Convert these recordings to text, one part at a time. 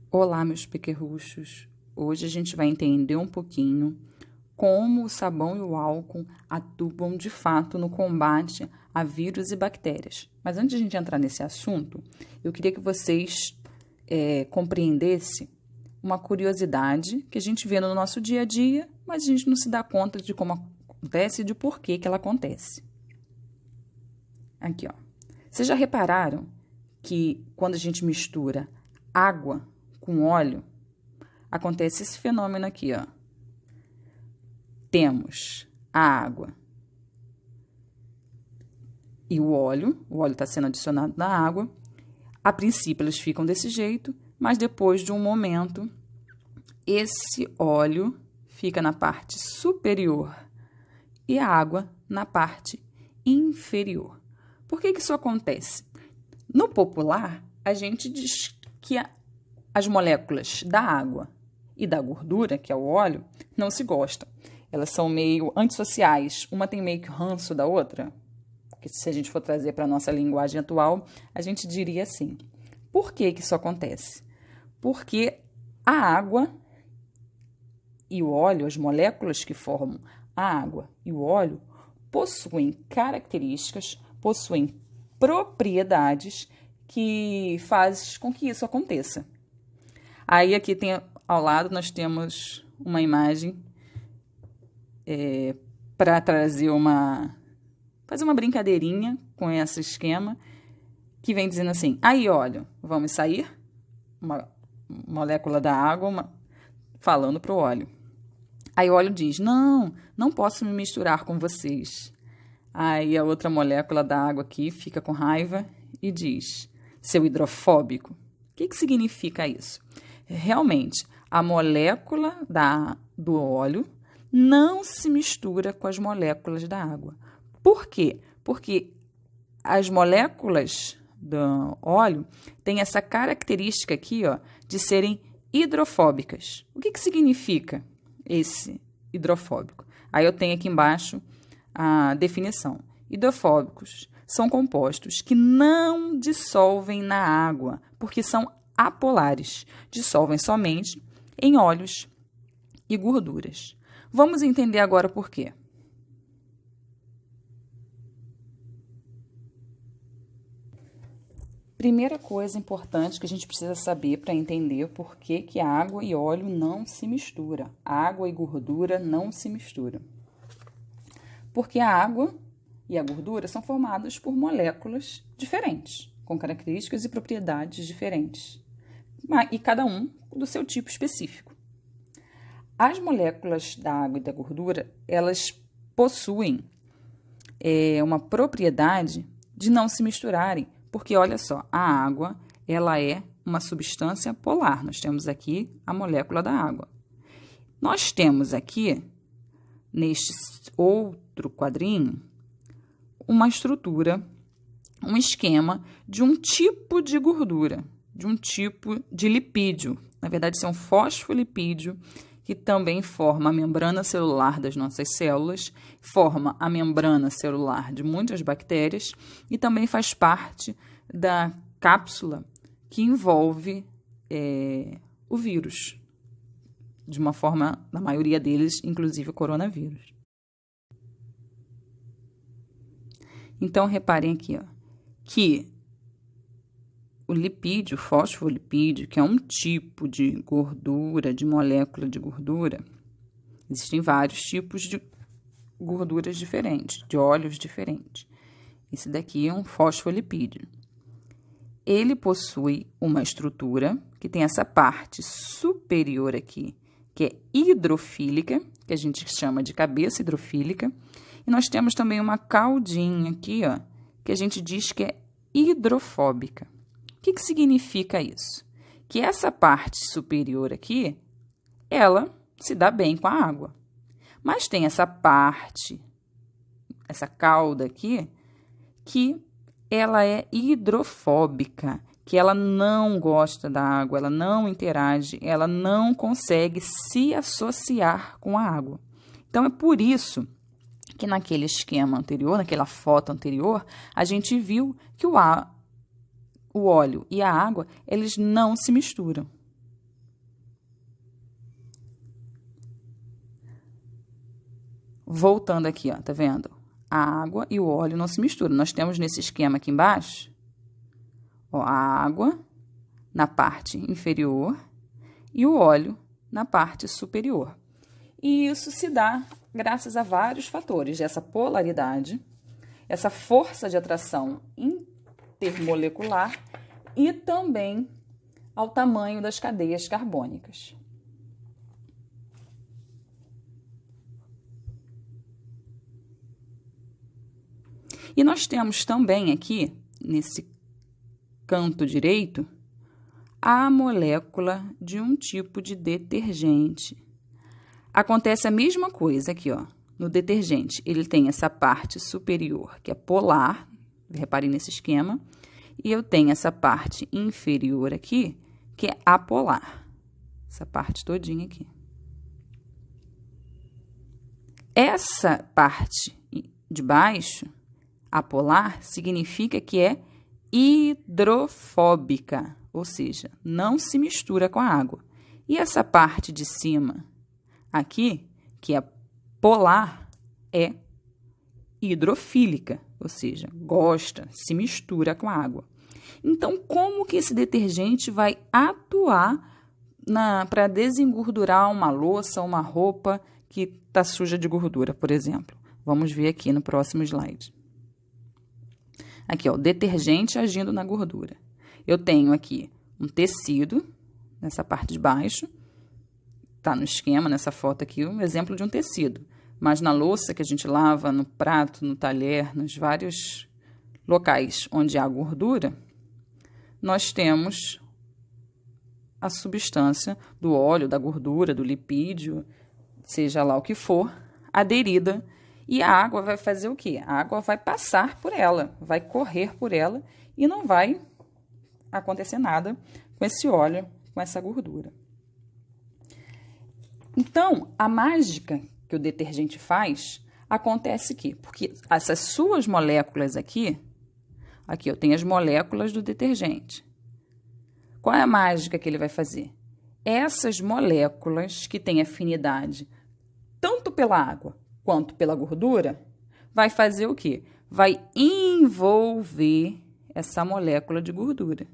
Olá, meus pequerruchos! Hoje a gente vai entender um pouquinho como o sabão e o álcool atuam de fato no combate a vírus e bactérias. Mas antes de a gente entrar nesse assunto, eu queria que vocês compreendessem uma curiosidade que a gente vê no nosso dia a dia, mas a gente não se dá conta de como acontece e de por que ela acontece. Aqui, ó. Vocês já repararam que quando a gente mistura água com óleo, acontece esse fenômeno aqui, ó. Temos a água e o óleo está sendo adicionado na água. A princípio, eles ficam desse jeito, mas depois de um momento, esse óleo fica na parte superior e a água na parte inferior. Por que isso acontece? No popular, a gente diz que as moléculas da água e da gordura, que é o óleo, não se gostam. Elas são meio antissociais. Uma tem meio que ranço da outra. Que se a gente for trazer para a nossa linguagem atual, a gente diria assim. Por que isso acontece? Porque a água e o óleo, as moléculas que formam a água e o óleo, possuem características, possuem propriedades que fazem com que isso aconteça. Aí aqui ao lado nós temos uma imagem para fazer uma brincadeirinha com esse esquema que vem dizendo assim, aí óleo, vamos sair? Uma molécula da água falando para o óleo. Aí o óleo diz, não posso me misturar com vocês. Aí a outra molécula da água aqui fica com raiva e diz, seu hidrofóbico. O que significa isso? Realmente, a molécula do óleo não se mistura com as moléculas da água. Por quê? Porque as moléculas do óleo têm essa característica aqui, ó, de serem hidrofóbicas. O que significa esse hidrofóbico? Aí eu tenho aqui embaixo a definição. Hidrofóbicos são compostos que não dissolvem na água, porque são apolares, dissolvem somente em óleos e gorduras. Vamos entender agora por quê. Primeira coisa importante que a gente precisa saber para entender por que a água e óleo não se misturam. Água e gordura não se misturam. Porque a água e a gordura são formadas por moléculas diferentes, com características e propriedades diferentes, e cada um do seu tipo específico. As moléculas da água e da gordura, elas possuem uma propriedade de não se misturarem, porque, olha só, a água, ela é uma substância polar. Nós temos aqui a molécula da água. Nós temos aqui, neste outro quadrinho, uma estrutura, um esquema de um tipo de gordura, de um tipo de lipídio. Na verdade, isso é um fosfolipídio que também forma a membrana celular das nossas células, forma a membrana celular de muitas bactérias e também faz parte da cápsula que envolve o vírus, de uma forma, na maioria deles, inclusive o coronavírus. Então, reparem aqui, ó, que o lipídio, fosfolipídio, que é um tipo de gordura, de molécula de gordura, existem vários tipos de gorduras diferentes, de óleos diferentes. Esse daqui é um fosfolipídio. Ele possui uma estrutura que tem essa parte superior aqui, que é hidrofílica, que a gente chama de cabeça hidrofílica, e nós temos também uma caudinha aqui, ó, que a gente diz que é hidrofóbica. O que significa isso? Que essa parte superior aqui, ela se dá bem com a água. Mas tem essa parte, essa cauda aqui, que ela é hidrofóbica, que ela não gosta da água, ela não interage, ela não consegue se associar com a água. Então, é por isso que naquele esquema anterior, naquela foto anterior, a gente viu que o óleo e a água, eles não se misturam. voltando aqui, ó, tá vendo? A água e o óleo não se misturam. Nós temos nesse esquema aqui embaixo, ó, a água na parte inferior e o óleo na parte superior. E isso se dá graças a vários fatores, essa polaridade, essa força de atração intermolecular e também ao tamanho das cadeias carbônicas. E nós temos também aqui, nesse canto direito, a molécula de um tipo de detergente. Acontece a mesma coisa aqui, ó, no detergente. Ele tem essa parte superior, que é polar, reparem nesse esquema, e eu tenho essa parte inferior aqui, que é apolar. Essa parte todinha aqui. Essa parte de baixo, apolar, significa que é hidrofóbica, ou seja, não se mistura com a água. E essa parte de cima aqui, que é polar, é hidrofílica, ou seja, gosta, se mistura com a água. Então, como que esse detergente vai atuar para desengordurar uma louça, uma roupa que está suja de gordura, por exemplo? Vamos ver aqui no próximo slide. Aqui, ó, o detergente agindo na gordura. Eu tenho aqui um tecido, nessa parte de baixo, tá no esquema, nessa foto aqui, um exemplo de um tecido. Mas na louça que a gente lava, no prato, no talher, nos vários locais onde há gordura, nós temos a substância do óleo, da gordura, do lipídio, seja lá o que for, aderida. E a água vai fazer o quê? A água vai passar por ela, vai correr por ela e não vai acontecer nada com esse óleo, com essa gordura. Então, a mágica que o detergente faz acontece aqui, porque essas suas moléculas aqui eu tenho as moléculas do detergente. Qual é a mágica que ele vai fazer? Essas moléculas que têm afinidade tanto pela água quanto pela gordura, vai fazer o quê? Vai envolver essa molécula de gordura.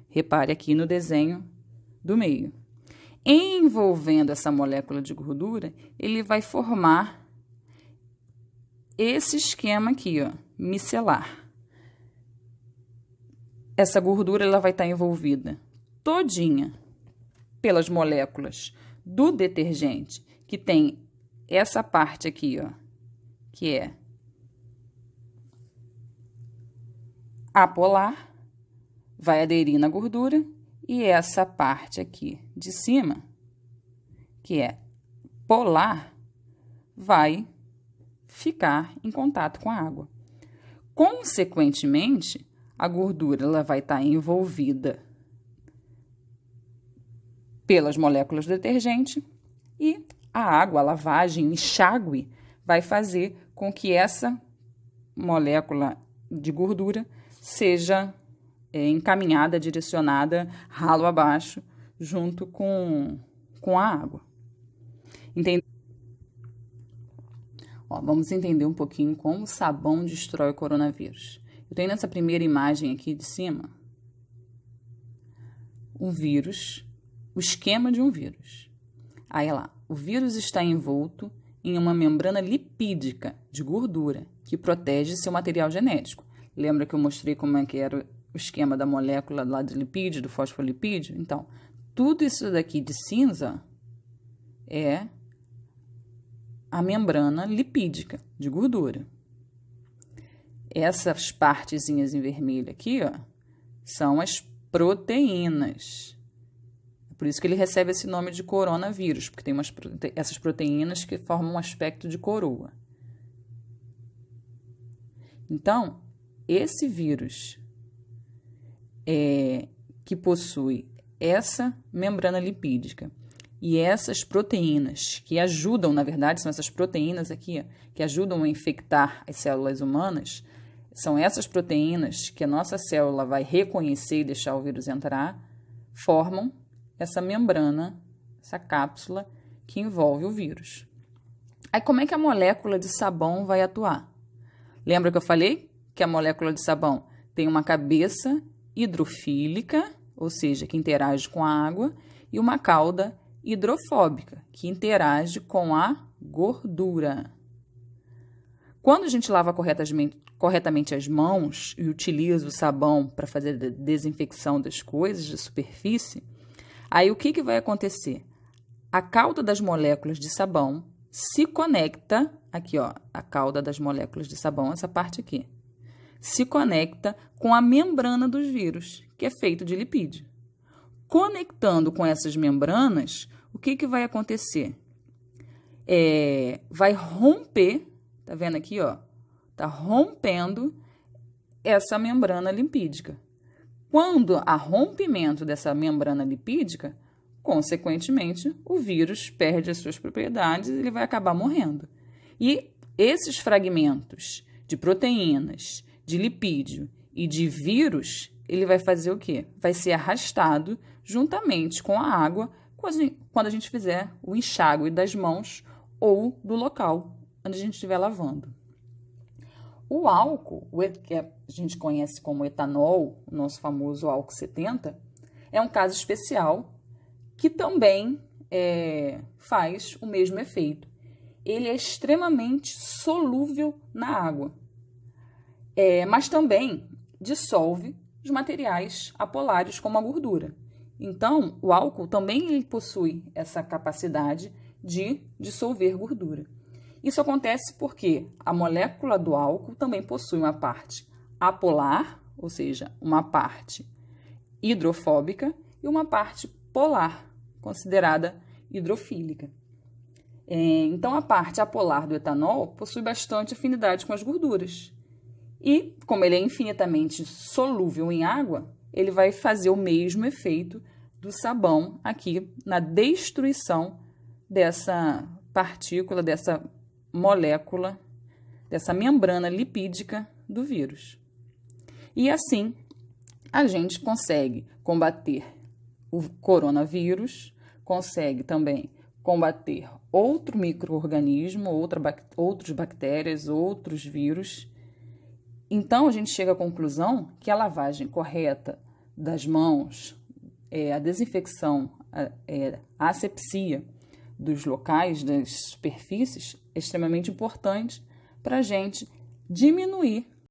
Repare aqui no desenho do meio. Envolvendo essa molécula de gordura, ele vai formar esse esquema aqui, ó, micelar. Essa gordura ela vai estar envolvida todinha pelas moléculas do detergente, que tem essa parte aqui, ó, que é apolar, vai aderir na gordura, e essa parte aqui de cima, que é polar, vai ficar em contato com a água. Consequentemente, a gordura ela vai estar envolvida pelas moléculas do detergente e a água, a lavagem, o enxágue vai fazer com que essa molécula de gordura seja encaminhada, direcionada ralo abaixo, junto com a água. Entende? Ó, vamos entender um pouquinho como o sabão destrói o coronavírus. Eu tenho nessa primeira imagem aqui de cima um vírus, o esquema de um vírus. Aí lá, o vírus está envolto em uma membrana lipídica de gordura que protege seu material genético. Lembra que eu mostrei como é que era o esquema da molécula lá de lipídio, do fosfolipídio? Então, tudo isso daqui de cinza é a membrana lipídica de gordura. Essas partezinhas em vermelho aqui, ó, são as proteínas. Por isso que ele recebe esse nome de coronavírus, porque tem essas proteínas que formam um aspecto de coroa. Então, esse vírus que possui essa membrana lipídica e essas proteínas que ajudam, na verdade, são essas proteínas aqui, ó, que ajudam a infectar as células humanas, são essas proteínas que a nossa célula vai reconhecer e deixar o vírus entrar, formam essa membrana, essa cápsula que envolve o vírus. Aí, como é que a molécula de sabão vai atuar? Lembra que eu falei que a molécula de sabão tem uma cabeça hidrofílica, ou seja, que interage com a água, e uma cauda hidrofóbica, que interage com a gordura. Quando a gente lava corretamente as mãos e utiliza o sabão para fazer a desinfecção das coisas, da superfície, aí o que vai acontecer? A cauda das moléculas de sabão se conecta, aqui ó, a cauda das moléculas de sabão, essa parte aqui, se conecta com a membrana dos vírus, que é feito de lipídio. Conectando com essas membranas, o que vai acontecer? Vai romper, tá vendo aqui, ó? Tá rompendo essa membrana lipídica. Quando há rompimento dessa membrana lipídica, consequentemente, o vírus perde as suas propriedades e ele vai acabar morrendo. E esses fragmentos de proteínas, de lipídio e de vírus, ele vai fazer o quê? Vai ser arrastado juntamente com a água quando a gente fizer o enxágue das mãos ou do local onde a gente estiver lavando. O álcool, que a gente conhece como etanol, o nosso famoso álcool 70, é um caso especial que também faz o mesmo efeito. Ele é extremamente solúvel na água, mas também dissolve os materiais apolares, como a gordura. Então, o álcool também ele possui essa capacidade de dissolver gordura. Isso acontece porque a molécula do álcool também possui uma parte apolar, ou seja, uma parte hidrofóbica, e uma parte polar, considerada hidrofílica. Então, a parte apolar do etanol possui bastante afinidade com as gorduras. E, como ele é infinitamente solúvel em água, ele vai fazer o mesmo efeito do sabão aqui na destruição dessa partícula, dessa molécula, dessa membrana lipídica do vírus. E assim, a gente consegue combater o coronavírus, consegue também combater outro micro-organismo, outras bactérias, outros vírus. Então, a gente chega à conclusão que a lavagem correta das mãos, a desinfecção, a asepsia dos locais, das superfícies, é extremamente importante para a gente diminuir